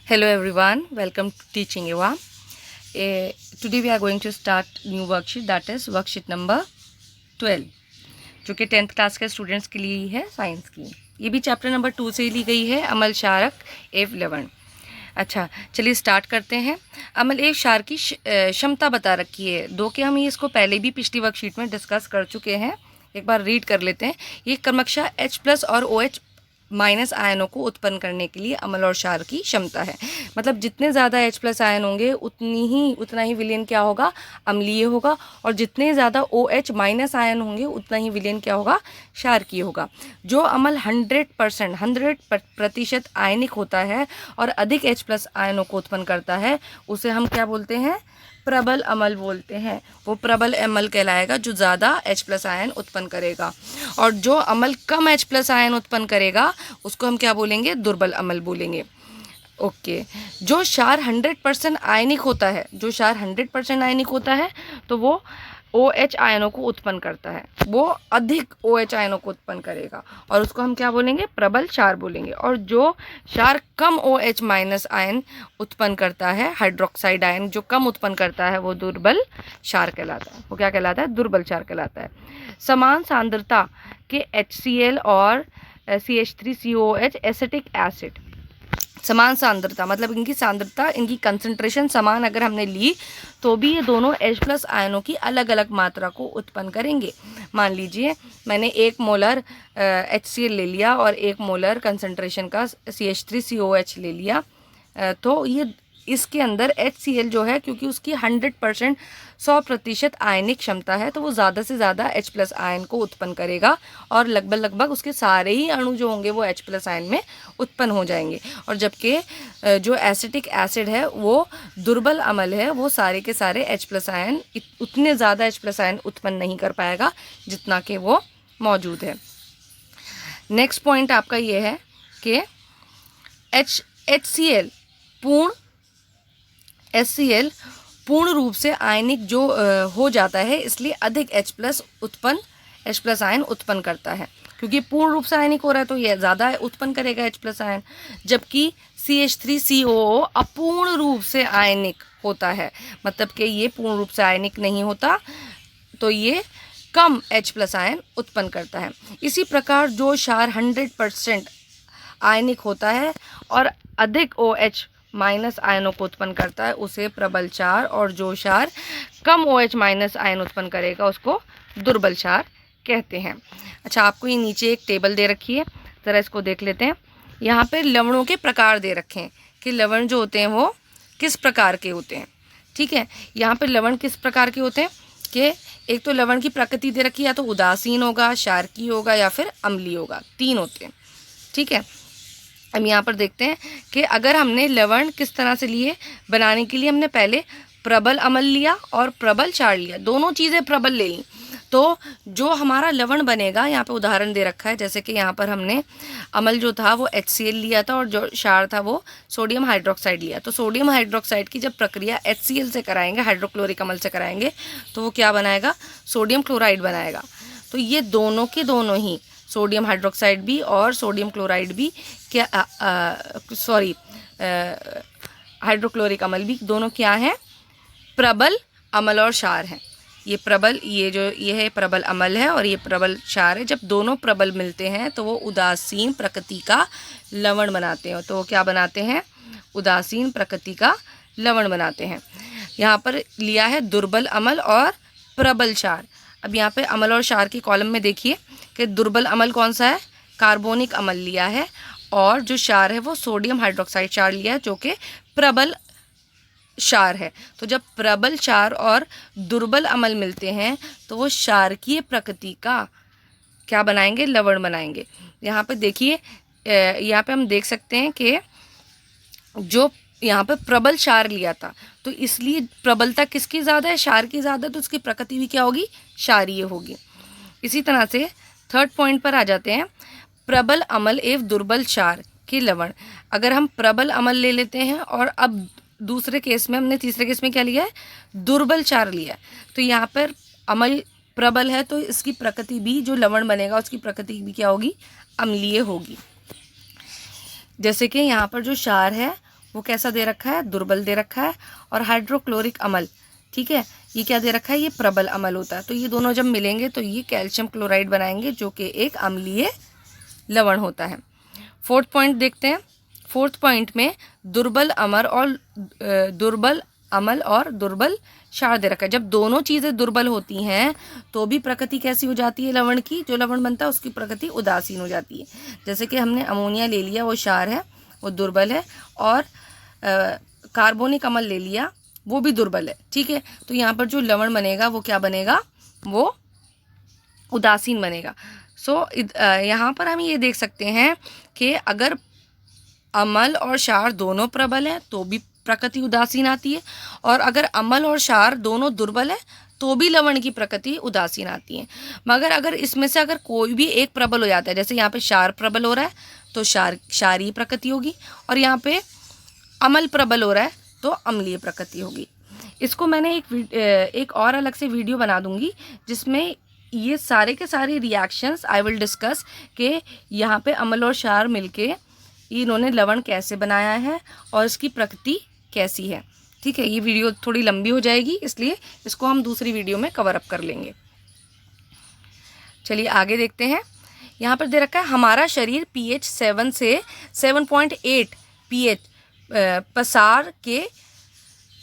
Hello everyone, welcome to Teaching Eva. Today we are going to start new worksheet, that is worksheet number 12, जो कि 10th class के students के लिए ही है, science की। ये भी चैप्टर नंबर 2 से ही ली गई है, अमल शारक एव लवण। अच्छा, चलिए स्टार्ट करते हैं। अमल एव क्षार की क्षमता बता रखी है दो के, हम ये इसको पहले भी पिछली वर्कशीट में डिस्कस कर चुके हैं। एक बार रीड कर लेते हैं। ये क्रमशः H+ और OH- आयनों को उत्पन्न करने के लिए अम्ल और क्षार की क्षमता है। मतलब जितने ज़्यादा H+ आयन होंगे उतना ही विलयन क्या होगा, अम्लीय होगा, और जितने ज़्यादा OH- आयन होंगे उतना ही विलयन क्या होगा, क्षारकीय होगा। जो अम्ल 100% आयनिक होता है और अधिक H+ आयनों को उत्पन्न करता है, उसे हम क्या बोलते हैं, प्रबल अम्ल बोलते हैं। वो प्रबल अम्ल कहलाएगा जो ज़्यादा H+ आयन उत्पन्न करेगा। और जो अम्ल कम H+ आयन उत्पन्न करेगा उसको हम क्या बोलेंगे, दुर्बल अम्ल बोलेंगे। ओके। जो क्षार 100% आयनिक होता है, तो वो OH आयनों को उत्पन्न करता है, वो अधिक OH आयनों को उत्पन्न करेगा और उसको हम क्या बोलेंगे, प्रबल क्षार बोलेंगे। और जो क्षार कम OH- आयन उत्पन्न करता है, हाइड्रोक्साइड आयन जो कम उत्पन्न करता है, वो दुर्बल क्षार कहलाता है। वो क्या कहलाता है, दुर्बल क्षार कहलाता है। समान सांद्रता के HCl और CH3COOH एसिटिक एसिड, समान सांद्रता मतलब इनकी सांद्रता, इनकी कंसंट्रेशन समान अगर हमने ली तो भी ये दोनों H+ आयनों की अलग अलग मात्रा को उत्पन्न करेंगे। मान लीजिए मैंने 1 मोलर HCl ले लिया और 1 मोलर कंसंट्रेशन का CH3COH ले लिया, तो ये इसके अंदर HCl जो है, क्योंकि उसकी 100% आयनिक क्षमता है, तो वो ज़्यादा से ज़्यादा H+ आयन को उत्पन्न करेगा और लगभग उसके सारे ही अणु जो होंगे वो H+ आयन में उत्पन्न हो जाएंगे। और जबकि जो एसिटिक एसिड है वो दुर्बल अम्ल है, वो सारे के सारे H+ आयन उतने ज़्यादा H+ आयन उत्पन्न नहीं कर पाएगा जितना कि वो मौजूद है। नेक्स्ट पॉइंट आपका ये है कि HCl पूर्ण रूप से आयनिक जो हो जाता है, इसलिए अधिक H+ आयन उत्पन्न करता है, क्योंकि पूर्ण रूप से आयनिक हो रहा है तो ये ज़्यादा उत्पन्न करेगा H+ आयन। जबकि CH3COO अपूर्ण रूप से आयनिक होता है, मतलब कि ये पूर्ण रूप से आयनिक नहीं होता, तो ये कम H+ आयन उत्पन्न करता है। इसी प्रकार जो क्षार 100% आयनिक होता है और अधिक OH- आयनों को उत्पन्न करता है, उसे प्रबल क्षार, और जो क्षार कम OH- आयन उत्पन्न करेगा उसको दुर्बल क्षार कहते हैं। अच्छा, आपको ये नीचे एक टेबल दे रखी है, ज़रा इसको देख लेते हैं। यहाँ पे लवणों के प्रकार दे रखे हैं कि लवण जो होते हैं वो किस प्रकार के होते हैं। ठीक है, यहाँ पे लवण किस प्रकार के होते हैं कि एक तो लवण की प्रकृति दे रखी है, या तो उदासीन होगा, क्षारकीय होगा, या फिर अम्लीय होगा, 3 होते हैं। ठीक है, हम यहाँ पर देखते हैं कि अगर हमने लवण किस तरह से लिए, बनाने के लिए हमने पहले प्रबल अम्ल लिया और प्रबल क्षार लिया, दोनों चीज़ें प्रबल ले ली, तो जो हमारा लवण बनेगा, यहाँ पे उदाहरण दे रखा है, जैसे कि यहाँ पर हमने अम्ल जो था वो HCl लिया था और जो क्षार था वो सोडियम हाइड्रोक्साइड लिया। तो सोडियम हाइड्रोक्साइड की जब प्रक्रिया HCl से कराएंगे, हाइड्रोक्लोरिक अम्ल से कराएंगे, तो वो क्या बनाएगा, सोडियम क्लोराइड बनाएगा। तो ये दोनों के दोनों ही, सोडियम हाइड्रोक्साइड भी और सोडियम क्लोराइड भी क्या हाइड्रोक्लोरिक अम्ल भी, दोनों क्या हैं, प्रबल अम्ल और क्षार हैं। ये है प्रबल अम्ल है और ये प्रबल क्षार है। जब दोनों प्रबल मिलते हैं तो वो उदासीन प्रकृति का लवण बनाते हैं। तो वो क्या बनाते हैं, उदासीन प्रकृति का लवण बनाते हैं। यहाँ पर लिया है दुर्बल अम्ल और प्रबल क्षार। अब यहाँ पे अम्ल और क्षार की कॉलम में देखिए कि दुर्बल अम्ल कौन सा है, कार्बोनिक अम्ल लिया है, और जो क्षार है वो सोडियम हाइड्रोक्साइड क्षार लिया है, जो कि प्रबल क्षार है। तो जब प्रबल क्षार और दुर्बल अम्ल मिलते हैं तो वो क्षारकीय प्रकृति का क्या बनाएंगे, लवण बनाएंगे। यहाँ पे देखिए, यहाँ पे हम देख सकते हैं कि जो यहाँ पे प्रबल क्षार लिया था, तो इसलिए प्रबलता किसकी ज़्यादा है, क्षार की ज़्यादा, तो उसकी प्रकृति भी क्या होगी, क्षारीय होगी। इसी तरह से थर्ड पॉइंट पर आ जाते हैं, प्रबल अम्ल एवं दुर्बल क्षार के लवण। अगर हम प्रबल अम्ल ले लेते हैं और अब दूसरे केस में हमने, तीसरे केस में क्या लिया है, दुर्बल क्षार लिया है, तो यहाँ पर अम्ल प्रबल है तो इसकी प्रकृति भी, जो लवण बनेगा उसकी प्रकृति भी क्या होगी, अम्लीय होगी। जैसे कि यहाँ पर जो क्षार है वो कैसा दे रखा है, दुर्बल दे रखा है। और हाइड्रोक्लोरिक अम्ल, ठीक है, ये क्या दे रखा है, ये प्रबल अम्ल होता है। तो ये दोनों जब मिलेंगे तो ये कैल्शियम क्लोराइड बनाएंगे, जो कि एक अम्लीय लवण होता है। फोर्थ पॉइंट देखते हैं। फोर्थ पॉइंट में दुर्बल अम्ल और दुर्बल क्षार दे रखा है। जब दोनों चीज़ें दुर्बल होती हैं तो भी प्रकृति कैसी हो जाती है लवण की, जो लवण बनता है उसकी प्रकृति उदासीन हो जाती है। जैसे कि हमने अमोनिया ले लिया, वो क्षार है, वो दुर्बल है, और कार्बोनिक अम्ल ले लिया, वो भी दुर्बल है, ठीक है। तो यहाँ पर जो लवण बनेगा वो क्या बनेगा, वो उदासीन बनेगा। यहाँ पर हम ये देख सकते हैं कि अगर अम्ल और क्षार दोनों प्रबल हैं तो भी प्रकृति उदासीन आती है, और अगर अम्ल और क्षार दोनों दुर्बल है तो भी लवण की प्रकृति उदासीन आती है। मगर अगर इसमें से अगर कोई भी एक प्रबल हो जाता है, जैसे यहाँ पे क्षार प्रबल हो रहा है तो क्षारीय प्रकृति होगी, और यहाँ पे अम्ल प्रबल हो रहा है तो अम्लीय प्रकृति होगी। इसको मैंने एक और अलग से वीडियो बना दूंगी जिसमें ये सारे के सारे रिएक्शंस आई विल डिस्कस कि यहाँ पे अम्ल और क्षार मिलके इन्होंने लवण कैसे बनाया है और इसकी प्रकृति कैसी है, ठीक है। ये वीडियो थोड़ी लंबी हो जाएगी, इसलिए इसको हम दूसरी वीडियो में कवर अप कर लेंगे। चलिए आगे देखते हैं। यहाँ पर दे रखा है हमारा शरीर pH 7 से 7.8 pH पसार के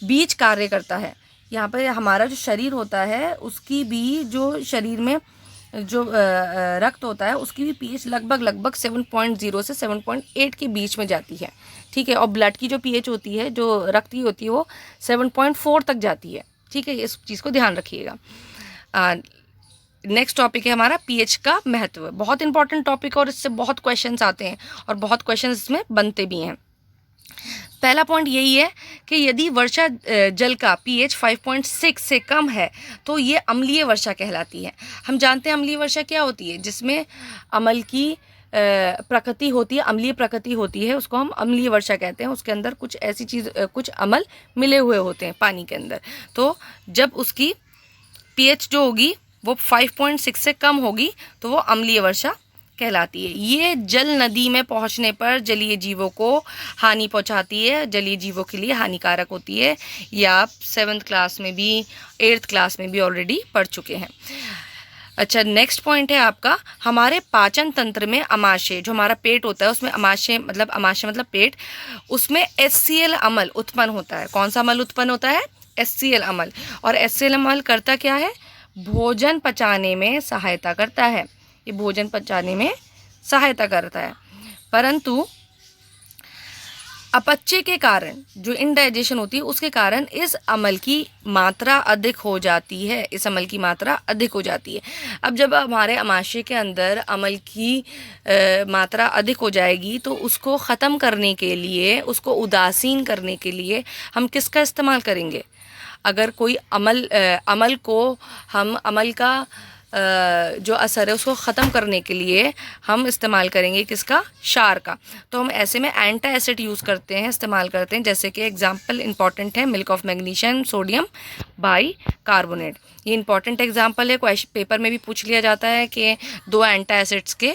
बीच कार्य करता है। यहाँ पर हमारा जो शरीर होता है उसकी भी, जो शरीर में जो रक्त होता है उसकी भी pH लगभग 7.0 से 7.8 के बीच में जाती है, ठीक है। और ब्लड की जो pH होती है, जो रक्त की होती है, वो 7.4 तक जाती है, ठीक है। इस चीज़ को ध्यान रखिएगा। नेक्स्ट टॉपिक है हमारा pH का महत्व। बहुत इंपॉर्टेंट टॉपिक और इससे बहुत क्वेश्चंस आते हैं और बहुत क्वेश्चंस इसमें बनते भी हैं। पहला पॉइंट यही है कि यदि वर्षा जल का pH 5.6 से कम है तो ये अम्लीय वर्षा कहलाती है। हम जानते हैं अम्लीय वर्षा क्या होती है, जिसमें अम्ल की प्रकृति होती है, अम्लीय प्रकृति होती है, उसको हम अम्लीय वर्षा कहते हैं। उसके अंदर कुछ ऐसी चीज़, कुछ अम्ल मिले हुए होते हैं पानी के अंदर। तो जब उसकी pH जो होगी वो 5.6 से कम होगी तो वो अम्लीय वर्षा कहलाती है। ये जल नदी में पहुंचने पर जलीय जीवों को हानि पहुंचाती है, जलीय जीवों के लिए हानिकारक होती है। ये आप 7th क्लास में भी 8th क्लास में भी ऑलरेडी पढ़ चुके हैं। अच्छा, नेक्स्ट पॉइंट है आपका हमारे पाचन तंत्र में अमाशय, जो हमारा पेट होता है उसमें अमाशय मतलब पेट, उसमें HCl अम्ल उत्पन्न होता है। कौन सा अम्ल उत्पन्न होता है? HCl अम्ल। और HCl अम्ल करता क्या है? भोजन पचाने में सहायता करता है। ये भोजन पचाने में सहायता करता है, परंतु अपचय के कारण, जो इनडाइजेशन होती है उसके कारण इस अम्ल की मात्रा अधिक हो जाती है, इस अम्ल की मात्रा अधिक हो जाती है। अब जब हमारे अमाशय के अंदर अम्ल की मात्रा अधिक हो जाएगी तो उसको ख़त्म करने के लिए, उसको उदासीन करने के लिए हम किसका इस्तेमाल करेंगे? अगर कोई अम्ल को हम अम्ल का जो असर है उसको ख़त्म करने के लिए हम इस्तेमाल करेंगे किसका? क्षार का। तो हम ऐसे में एंटी एसिड यूज़ करते हैं, इस्तेमाल करते हैं। जैसे कि एग्जांपल इंपॉर्टेंट है milk of magnesium sodium by carbonate. ये इंपॉर्टेंट एग्जांपल है, पेपर में भी पूछ लिया जाता है कि 2 एंटी एसिड्स के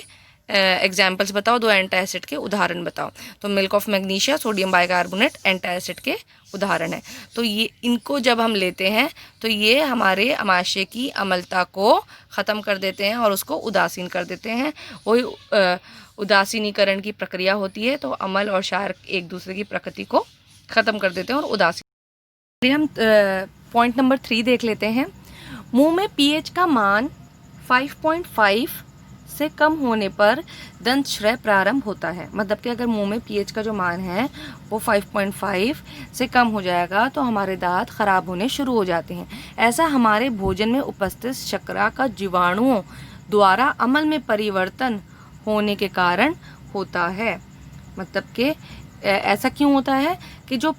एग्जाम्पल्स बताओ, 2 एंटी एसिड के उदाहरण बताओ। तो milk of magnesia sodium bicarbonate anti acid के उदाहरण है। तो ये इनको जब हम लेते हैं तो ये हमारे अमाशय की अम्लता को ख़त्म कर देते हैं और उसको उदासीन कर देते हैं। वही उदासीनीकरण की प्रक्रिया होती है। तो अम्ल और क्षार एक दूसरे की प्रकृति को ख़त्म कर देते हैं और उदासीन। हम पॉइंट नंबर 3 देख लेते हैं। मुंह में pH का मान 5.5 से कम होने पर दंत क्षय प्रारंभ होता है। मतलब कि अगर मुंह में pH का जो मान है वो 5.5 से कम हो जाएगा तो हमारे दांत खराब होने शुरू हो जाते हैं। ऐसा हमारे भोजन में उपस्थित शर्करा का जीवाणुओं द्वारा अम्ल में परिवर्तन होने के कारण होता है। मतलब कि ऐसा क्यों होता है कि जो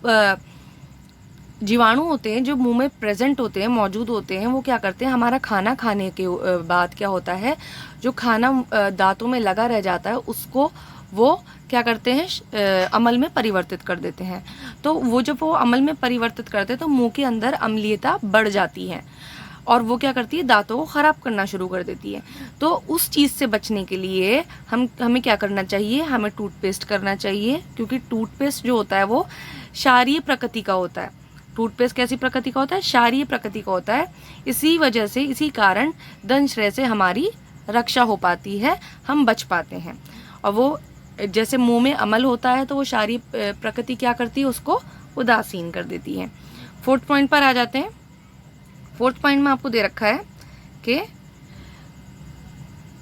जीवाणु होते हैं जो मुंह में प्रेजेंट होते हैं, मौजूद होते हैं, वो क्या करते हैं, हमारा खाना खाने के बाद क्या होता है, जो खाना दांतों में लगा रह जाता है उसको वो क्या करते हैं, अम्ल में परिवर्तित कर देते हैं। तो वो जब वो अम्ल में परिवर्तित करते हैं तो मुंह के अंदर अम्लीयता बढ़ जाती है और वो क्या करती है, दांतों को ख़राब करना शुरू कर देती है। तो उस चीज़ से बचने के लिए हमें क्या करना चाहिए, हमें टूथपेस्ट करना चाहिए, क्योंकि टूथपेस्ट जो होता है वो क्षारीय प्रकृति का होता है। टूथपेस्ट कैसी प्रकृति का होता है, क्षारीय प्रकृति का होता है। इसी वजह से, इसी कारण दंश से हमारी रक्षा हो पाती है, हम बच पाते हैं। और वो जैसे मुंह में अमल होता है तो वो क्षारीय प्रकृति क्या करती है, उसको उदासीन कर देती है। 4th पॉइंट पर आ जाते हैं। 4th पॉइंट में आपको दे रखा है कि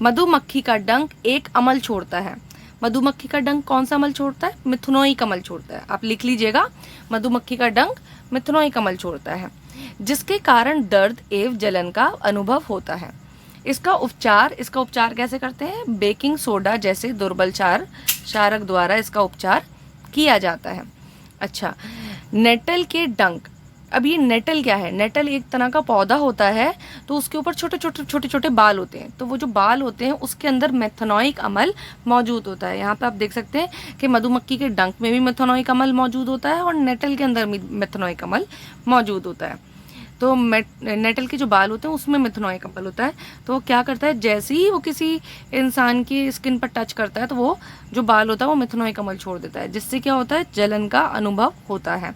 मधुमक्खी का डंक एक अमल छोड़ता है। मधुमक्खी का डंक कौन सा अमल छोड़ता है, मिथुनोइक अमल छोड़ता है। आप लिख लीजिएगा, मधुमक्खी का डंक मिथुनोइक अमल छोड़ता है, जिसके कारण दर्द एवं जलन का अनुभव होता है। इसका उपचार कैसे करते हैं, बेकिंग सोडा जैसे दुर्बल क्षारक द्वारा इसका उपचार किया जाता है। अच्छा, नेटल के डंक। अब ये नेटल क्या है, नेटल एक तरह का पौधा होता है, तो उसके ऊपर छोटे छोटे बाल होते हैं। तो वो जो बाल होते हैं उसके अंदर मेथनोइक अमल मौजूद होता है। यहाँ पे आप देख सकते हैं कि मधुमक्खी के डंक में भी मेथनोइक अमल मौजूद होता है और नेटल के अंदर भी मेथनोइक अमल मौजूद होता है। तो नेटल के जो बाल होते हैं उसमें मेथनोइक अमल होता है। तो वो क्या करता है, जैसे ही वो किसी इंसान की स्किन पर टच करता है तो वो जो बाल होता है वो मेथनोइक अमल छोड़ देता है, जिससे क्या होता है, जलन का अनुभव होता है।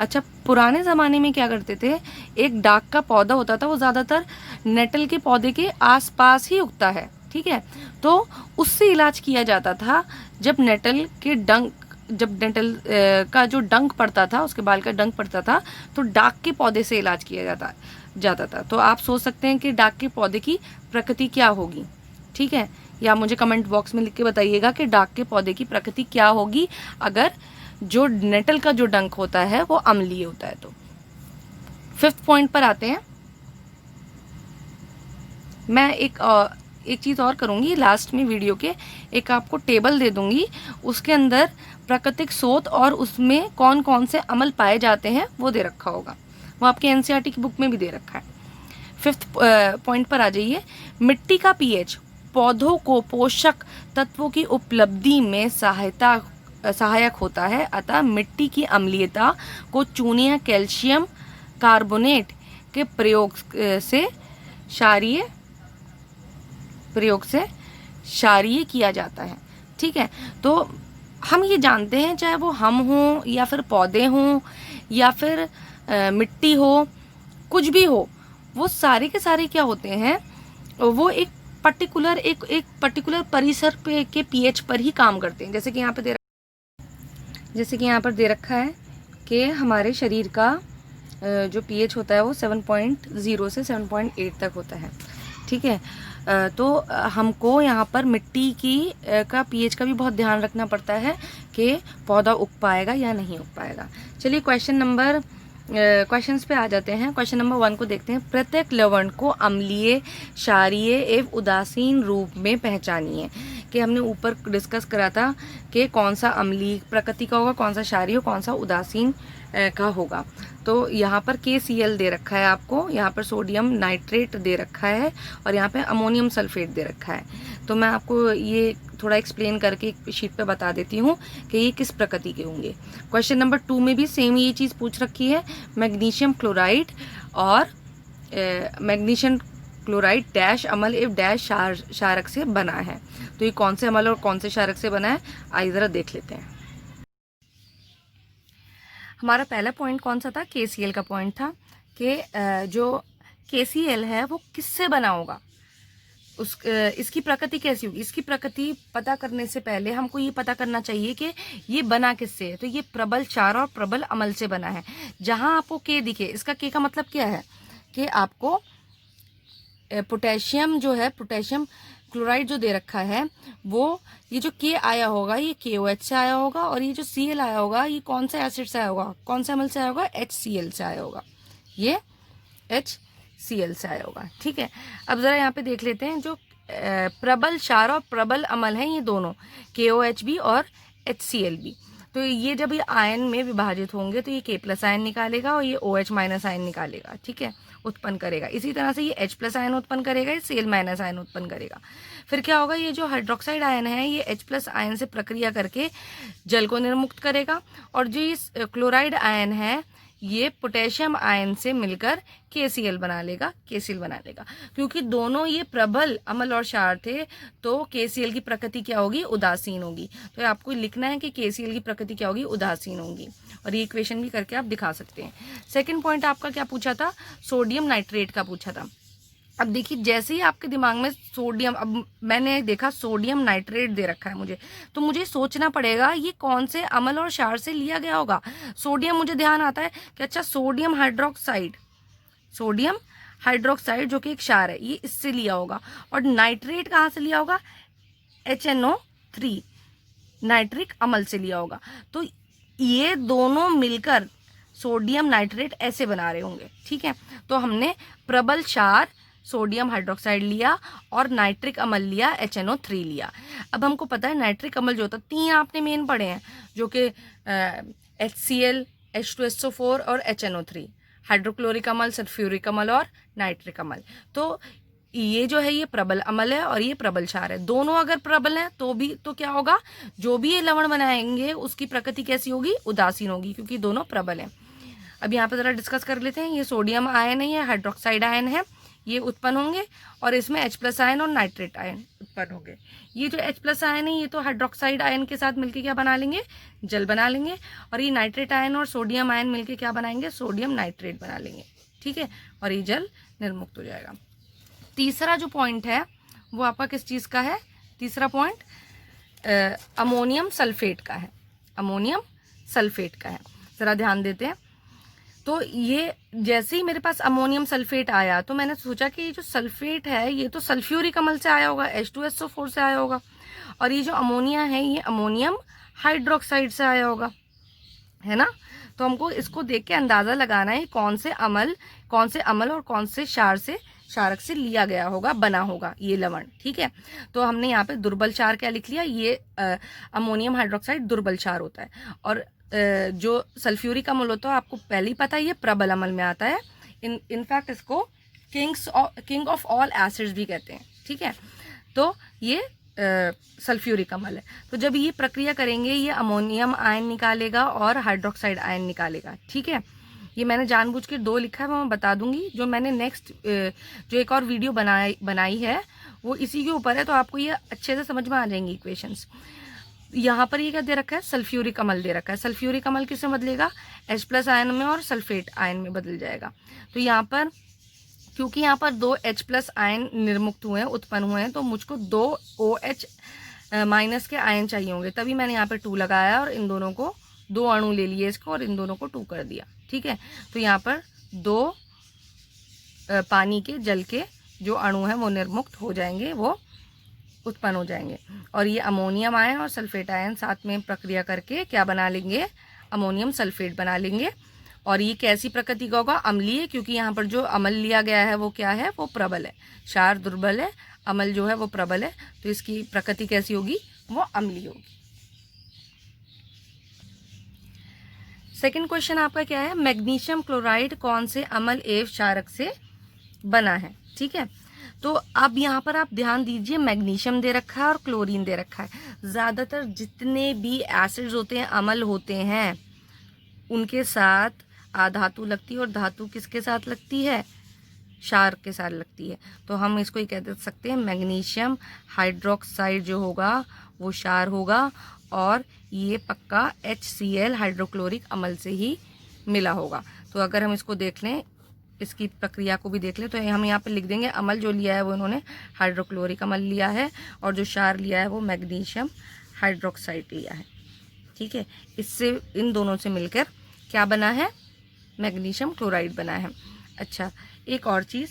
अच्छा, पुराने ज़माने में क्या करते थे, एक डाक का पौधा होता था, वो ज़्यादातर नेटल के पौधे के आसपास ही उगता है, ठीक है। तो उससे इलाज किया जाता था। जब नेटल का जो डंक पड़ता था, उसके बाल का डंक पड़ता था, तो डाक के पौधे से इलाज किया जाता था। तो आप सोच सकते हैं कि डाक के पौधे की प्रकृति क्या होगी, ठीक है। या मुझे कमेंट बॉक्स में लिख के बताइएगा कि डाक के पौधे की प्रकृति क्या होगी अगर जो नेटल का जो डंक होता है वो अम्लीय होता है। तो 5th पॉइंट पर आते हैं। मैं एक चीज़ और करूँगी, लास्ट में वीडियो के एक आपको टेबल दे दूँगी, उसके अंदर प्राकृतिक स्रोत और उसमें कौन कौन से अमल पाए जाते हैं वो दे रखा होगा। वो आपके एनसीईआरटी की बुक में भी दे रखा है। 5th पॉइंट पर आ जाइए। मिट्टी का पीएच पौधों को पोषक तत्वों की उपलब्धि में सहायक होता है, अतः मिट्टी की अम्लीयता को चूने या कैल्शियम कार्बोनेट के प्रयोग से क्षारीय किया जाता है, ठीक है। तो हम ये जानते हैं, चाहे वो हम हों या फिर पौधे हों या फिर मिट्टी हो, कुछ भी हो, वो सारे के सारे क्या होते हैं, वो एक पर्टिकुलर परिसर पे के पीएच पर ही काम करते हैं। जैसे कि यहाँ पर दे रखा है कि हमारे शरीर का जो पीएच होता है वो 7.0 से 7.8 तक होता है, ठीक है। तो हमको यहाँ पर मिट्टी का पीएच का भी बहुत ध्यान रखना पड़ता है कि पौधा उग पाएगा या नहीं उग पाएगा। चलिए क्वेश्चंस पे आ जाते हैं। क्वेश्चन नंबर 1 को देखते हैं। प्रत्येक लवण को अम्लीय, क्षारीय एवं उदासीन रूप में पहचानिए। कि हमने ऊपर डिस्कस करा था कि कौन सा अम्लीय प्रकृति का होगा, कौन सा क्षारीय, कौन सा उदासीन का होगा। तो यहाँ पर KCl दे रखा है आपको, यहाँ पर सोडियम नाइट्रेट दे रखा है और यहाँ पे अमोनियम सल्फेट दे रखा है। तो मैं आपको ये थोड़ा एक्सप्लेन करके एक शीट पे बता देती हूँ कि ये किस प्रकृति के होंगे। क्वेश्चन नंबर 2 में भी सेम ये चीज़ पूछ रखी है। मैग्नीशियम क्लोराइड और मैग्नीशियम क्लोराइड डैश अम्ल एवं डैश क्षारक से बना है। तो ये कौन से अम्ल और कौन से क्षारक से बना है, आइए ज़रा देख लेते हैं। हमारा पहला पॉइंट कौन सा था, KCl का पॉइंट था कि जो KCl है वो किससे बना होगा, इसकी प्रकृति कैसी होगी। इसकी प्रकृति पता करने से पहले हमको ये पता करना चाहिए कि ये बना किससे है। तो ये प्रबल क्षार और प्रबल अम्ल से बना है। जहाँ आपको K दिखे, इसका K का मतलब क्या है कि आपको पोटेशियम जो है, पोटेशियम क्लोराइड जो दे रखा है, वो ये जो K आया होगा ये KOH से आया होगा, और ये जो Cl आया होगा ये कौन सा एसिड से आया होगा, कौन सा अम्ल से आया होगा, HCl से आया होगा। ये HCl से आया होगा, ठीक है। अब ज़रा यहाँ पे देख लेते हैं जो प्रबल क्षार और प्रबल अम्ल हैं, ये दोनों KOH भी और HCl भी। तो ये जब ये आयन में विभाजित होंगे तो ये K+ आयन निकालेगा और ये OH- आयन निकालेगा, ठीक है, उत्पन्न करेगा। इसी तरह से ये H+ आयन उत्पन्न करेगा, ये Cl- आयन उत्पन्न करेगा। फिर क्या होगा, ये जो हाइड्रोक्साइड आयन है ये H+ आयन से प्रक्रिया करके जल को निर्मुक्त करेगा, और जो ये क्लोराइड आयन है ये पोटेशियम आयन से मिलकर KCl बना लेगा, क्योंकि दोनों ये प्रबल अम्ल और क्षार थे, तो KCl की प्रकृति क्या होगी, उदासीन होगी। तो आपको लिखना है कि KCl की प्रकृति क्या होगी, उदासीन होगी, और ये इक्वेशन भी करके आप दिखा सकते हैं। सेकंड पॉइंट आपका क्या पूछा था, सोडियम नाइट्रेट का पूछा था। अब देखिए जैसे ही आपके दिमाग में सोडियम, अब मैंने देखा सोडियम नाइट्रेट दे रखा है मुझे, तो मुझे सोचना पड़ेगा ये कौन से अम्ल और क्षार से लिया गया होगा। सोडियम मुझे ध्यान आता है कि अच्छा सोडियम हाइड्रोक्साइड जो कि एक क्षार है, ये इससे लिया होगा। और नाइट्रेट कहाँ से लिया होगा, HNO3 नाइट्रिक अम्ल से लिया होगा। तो ये दोनों मिलकर सोडियम नाइट्रेट ऐसे बना रहे होंगे, ठीक है। तो हमने प्रबल क्षार सोडियम हाइड्रोक्साइड लिया और नाइट्रिक अम्ल लिया, HNO3 लिया। अब हमको पता है नाइट्रिक अम्ल जो होता है, 3 आपने मेन पढ़े हैं, जो कि HCl, H2SO4 और HNO3, हाइड्रोक्लोरिक अम्ल, सल्फ्यूरिक अम्ल और नाइट्रिक अम्ल। तो ये जो है ये प्रबल अम्ल है और ये प्रबल क्षार है। दोनों अगर प्रबल हैं तो क्या होगा, जो भी ये लवण बनाएंगे उसकी प्रकृति कैसी होगी, उदासीन होगी, क्योंकि दोनों प्रबल हैं। अब यहाँ पे जरा डिस्कस कर लेते हैं। ये सोडियम आयन है, ये हाइड्रोक्साइड आयन है, ये उत्पन्न होंगे और इसमें H+ आयन और नाइट्रेट आयन उत्पन्न होंगे। ये जो H+ आयन है ये तो हाइड्रोक्साइड आयन के साथ मिलके क्या बना लेंगे, जल बना लेंगे, और ये नाइट्रेट आयन और सोडियम आयन मिलके क्या बनाएंगे, सोडियम नाइट्रेट बना लेंगे, ठीक है, और ये जल निर्मुक्त हो जाएगा। तीसरा जो पॉइंट है वो आपका किस चीज़ का है, तीसरा पॉइंट अमोनियम सल्फेट का है, ज़रा ध्यान देते हैं। तो ये जैसे ही मेरे पास अमोनियम सल्फेट आया तो मैंने सोचा कि ये जो सल्फेट है ये तो सल्फ्यूरिक अम्ल से आया होगा, H2SO4 से आया होगा, और ये जो अमोनिया है ये अमोनियम हाइड्रोक्साइड से आया होगा, है ना। तो हमको इसको देख के अंदाज़ा लगाना है कौन से अम्ल और कौन से क्षारक से लिया गया होगा, बना होगा ये लवण, ठीक है। तो हमने यहाँ पे दुर्बल क्षार क्या लिख लिया, ये अमोनियम हाइड्रोक्साइड दुर्बल क्षार होता है, और जो सल्फ्यूरिक अम्ल होता है आपको पहले ही पता है ये प्रबल अम्ल में आता है। इनफैक्ट इसको किंग ऑफ ऑल एसिड्स भी कहते हैं, ठीक है। तो ये सल्फ्यूरिक अम्ल है। तो जब ये प्रक्रिया करेंगे ये अमोनियम आयन निकालेगा और हाइड्रोक्साइड आयन निकालेगा, ठीक है। ये मैंने जानबूझ के 2 लिखा है, वो मैं बता दूंगी। जो मैंने नेक्स्ट जो एक और वीडियो बनाई है वो इसी के ऊपर है, तो आपको ये अच्छे से समझ में आ जाएंगी इक्वेशंस। यहाँ पर ये क्या दे रखा है, सल्फ्यूरिक अम्ल दे रखा है। सल्फ्यूरिक अम्ल किसमें बदलेगा, H+ आयन में और सल्फेट आयन में बदल जाएगा। तो यहाँ पर क्योंकि यहाँ पर 2 H+ आयन निर्मुक्त हुए हैं, उत्पन्न हुए हैं, तो मुझको 2 OH- के आयन चाहिए होंगे, तभी मैंने यहाँ पे 2 लगाया और इन दोनों को 2 अणु ले लिए इसको और इन दोनों को 2 कर दिया, ठीक है। तो यहाँ पर 2 पानी के जल के जो अणु हैं वो निर्मुक्त हो जाएंगे, वो उत्पन्न हो जाएंगे, और ये अमोनियम आयन और सल्फेट आयन साथ में प्रक्रिया करके क्या बना लेंगे, अमोनियम सल्फेट बना लेंगे। और ये कैसी प्रकृति का होगा, अम्लीय, क्योंकि यहाँ पर जो अम्ल लिया गया है वो क्या है, वो प्रबल है। क्षार दुर्बल है, अम्ल जो है वो प्रबल है, तो इसकी प्रकृति कैसी होगी, वो अम्लीय होगी। सेकंड क्वेश्चन आपका क्या है, मैग्नीशियम क्लोराइड कौन से अम्ल एवं क्षारक से बना है, ठीक है। तो अब यहाँ पर आप ध्यान दीजिए, मैग्नीशियम दे रखा है और क्लोरीन दे रखा है। ज़्यादातर जितने भी एसिड्स होते हैं, अम्ल होते हैं, उनके साथ अधातु लगती है, और धातु किसके साथ लगती है, क्षार के साथ लगती है। तो हम इसको ही कह सकते हैं मैग्नीशियम हाइड्रोक्साइड जो होगा वो क्षार होगा, और ये पक्का HCl हाइड्रोक्लोरिक अम्ल से ही मिला होगा। तो अगर हम इसको देख लें, इसकी प्रक्रिया को भी देख लें, तो हम यहाँ पे लिख देंगे अम्ल जो लिया है वो इन्होंने हाइड्रोक्लोरिक अम्ल लिया है, और जो क्षार लिया है वो मैग्नीशियम हाइड्रोक्साइड लिया है, ठीक है। इससे इन दोनों से मिलकर क्या बना है, मैग्नीशियम क्लोराइड बना है। अच्छा, एक और चीज़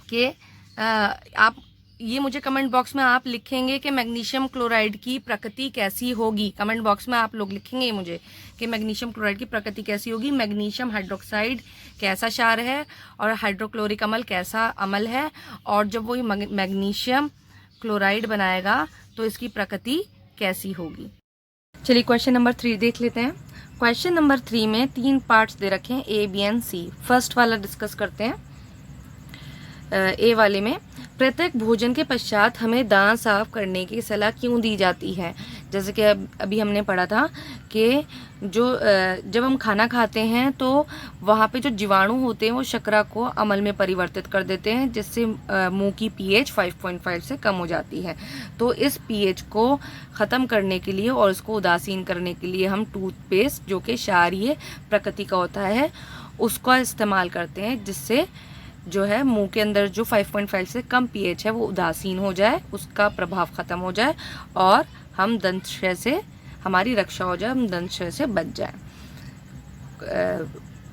कि आप ये मुझे कमेंट बॉक्स में आप लिखेंगे कि मैग्नीशियम क्लोराइड की प्रकृति कैसी होगी। कमेंट बॉक्स में आप लोग लिखेंगे मुझे कि मैग्नीशियम क्लोराइड की प्रकृति कैसी होगी, मैग्नीशियम हाइड्रोक्साइड कैसा क्षार है और हाइड्रोक्लोरिक अम्ल कैसा अम्ल है, और जब वो मैग्नीशियम क्लोराइड बनाएगा तो इसकी प्रकृति कैसी होगी। चलिए क्वेश्चन नंबर 3 देख लेते हैं। क्वेश्चन नंबर 3 में 3 पार्ट्स दे रखे हैं, A, B and C। First वाला डिस्कस करते हैं। ए वाले में, प्रत्येक भोजन के पश्चात हमें दांत साफ करने की सलाह क्यों दी जाती है। जैसे कि अभी हमने पढ़ा था कि जब हम खाना खाते हैं तो वहाँ पे जो जीवाणु होते हैं वो शर्करा को अम्ल में परिवर्तित कर देते हैं, जिससे मुंह की pH 5.5 से कम हो जाती है। तो इस pH को ख़त्म करने के लिए और इसको उदासीन करने के लिए हम टूथपेस्ट, जो कि क्षारीय प्रकृति का होता है, उसका इस्तेमाल करते हैं, जिससे जो है मुंह के अंदर जो 5.5 से कम pH है वो उदासीन हो जाए, उसका प्रभाव ख़त्म हो जाए और हम दंतक्षय से, हमारी रक्षा हो जाए, हम दंतक्षय से बच जाए।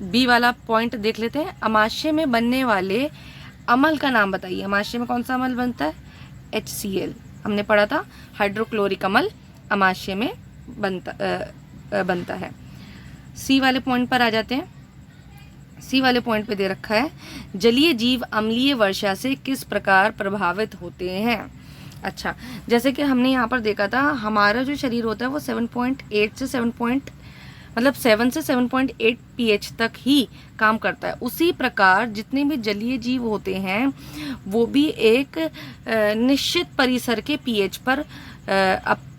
बी वाला पॉइंट देख लेते हैं। अमाशय में बनने वाले अम्ल का नाम बताइए। अमाशय में कौन सा अम्ल बनता है? HCl। हमने पढ़ा था हाइड्रोक्लोरिक अम्ल अमाशय में बनता है। सी वाले पॉइंट पर आ जाते हैं। सी वाले पॉइंट पे दे रखा है, जलीय जीव अम्लीय वर्षा से किस प्रकार प्रभावित होते हैं। अच्छा, जैसे कि हमने यहाँ पर देखा था, हमारा जो शरीर होता है वो 7.8 से 7 से 7.8 pH तक ही काम करता है। उसी प्रकार जितने भी जलीय जीव होते हैं वो भी एक निश्चित परिसर के pH पर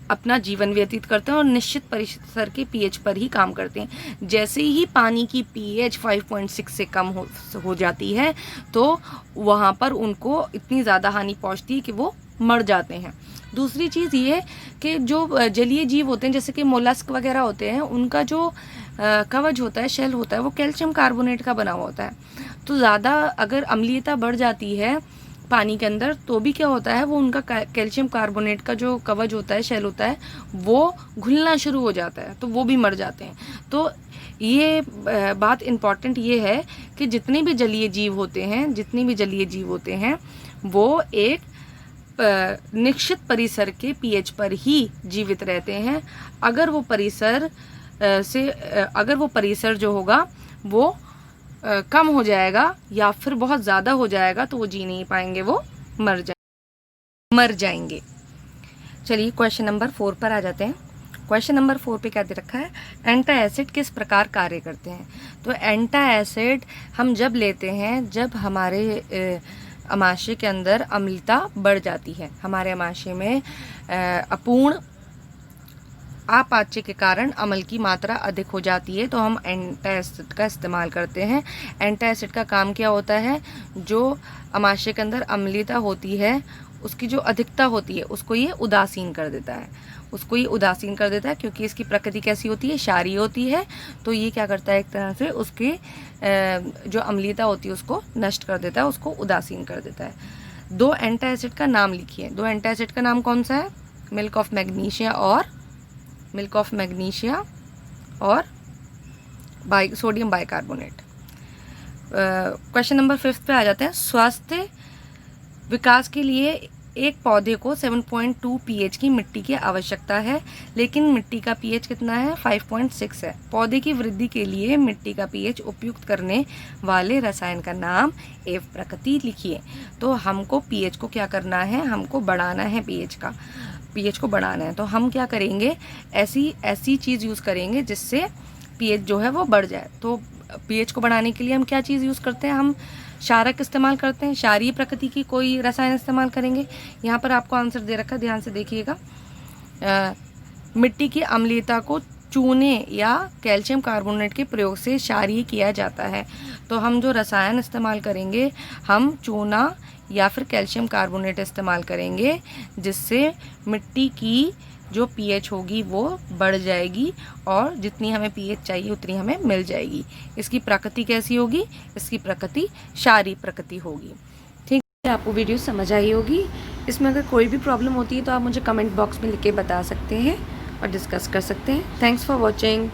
अपना जीवन व्यतीत करते हैं और निश्चित परिसर के pH पर ही काम करते हैं। जैसे ही पानी की pH 5.6 से कम हो जाती है तो वहाँ पर उनको इतनी ज़्यादा हानि पहुँचती है कि वो मर जाते हैं। दूसरी चीज़ ये कि जो जलीय जीव होते हैं, जैसे कि मोलस्क वगैरह होते हैं, उनका जो कवच होता है, शेल होता है, वो कैल्शियम कार्बोनेट का बना हुआ होता है। तो ज़्यादा अगर अम्लीयता बढ़ जाती है पानी के अंदर तो भी क्या होता है, वो उनका कैल्शियम कार्बोनेट का जो कवच होता है, शेल होता है, वो घुलना शुरू हो जाता है, तो वो भी मर जाते हैं। तो ये बात इम्पॉर्टेंट ये है कि जितने भी जलीय जीव होते हैं वो एक निश्चित परिसर के pH पर ही जीवित रहते हैं। अगर वो परिसर जो होगा वो कम हो जाएगा या फिर बहुत ज़्यादा हो जाएगा तो वो जी नहीं पाएंगे, वो मर जाएंगे। चलिए क्वेश्चन नंबर 4 पर आ जाते हैं। क्वेश्चन नंबर 4 पे क्या दे रखा है, एंटा एसिड किस प्रकार कार्य करते हैं। तो एंटा एसिड हम जब लेते हैं जब हमारे अमाशय के अंदर अम्लता बढ़ जाती है, हमारे अमाशय में अपूर्ण आपाच्य के कारण अम्ल की मात्रा अधिक हो जाती है, तो हम एंटा एसिड का इस्तेमाल करते हैं। एंटा एसिड का काम क्या होता है, जो अमाशय के अंदर अम्लता होती है उसकी जो अधिकता होती है उसको ये उदासीन कर देता है। क्योंकि इसकी प्रकृति कैसी होती है, क्षारीय होती है। तो ये क्या करता है, एक तरह से उसकी जो अम्लता होती है उसको नष्ट कर देता है, उसको उदासीन कर देता है। 2 एंटा एसिड का नाम लिखिए। 2 एंटा एसिड का नाम कौन सा है? मिल्क ऑफ मैग्नीशिया और सोडियम बाइकार्बोनेट। क्वेश्चन नंबर 5 पे आ जाते हैं। स्वास्थ्य विकास के लिए एक पौधे को 7.2 pH की मिट्टी की आवश्यकता है, लेकिन मिट्टी का pH कितना है? 5.6 है। पौधे की वृद्धि के लिए मिट्टी का pH उपयुक्त करने वाले रसायन का नाम एवं प्रकृति लिखिए। तो हमको pH को क्या करना है, हमको बढ़ाना है, pH को बढ़ाना है। तो हम क्या करेंगे, ऐसी चीज़ यूज़ करेंगे जिससे pH जो है वो बढ़ जाए। तो pH को बढ़ाने के लिए हम क्या चीज़ यूज़ करते हैं, हम क्षारक इस्तेमाल करते हैं, क्षारीय प्रकृति की कोई रसायन इस्तेमाल करेंगे। यहाँ पर आपको आंसर दे रखा है, ध्यान से देखिएगा। मिट्टी की अम्लीयता को चूने या कैल्शियम कार्बोनेट के प्रयोग से क्षारीय किया जाता है। तो हम जो रसायन इस्तेमाल करेंगे, हम चूना या फिर कैल्शियम कार्बोनेट इस्तेमाल करेंगे, जिससे मिट्टी की जो pH होगी वो बढ़ जाएगी और जितनी हमें pH चाहिए उतनी हमें मिल जाएगी। इसकी प्रकृति कैसी होगी? इसकी प्रकृति क्षारीय प्रकृति होगी। ठीक है, आपको वीडियो समझ आई होगी। इसमें अगर कोई भी प्रॉब्लम होती है तो आप मुझे कमेंट बॉक्स में लिख के बता सकते हैं और डिस्कस कर सकते हैं। Thanks for watching.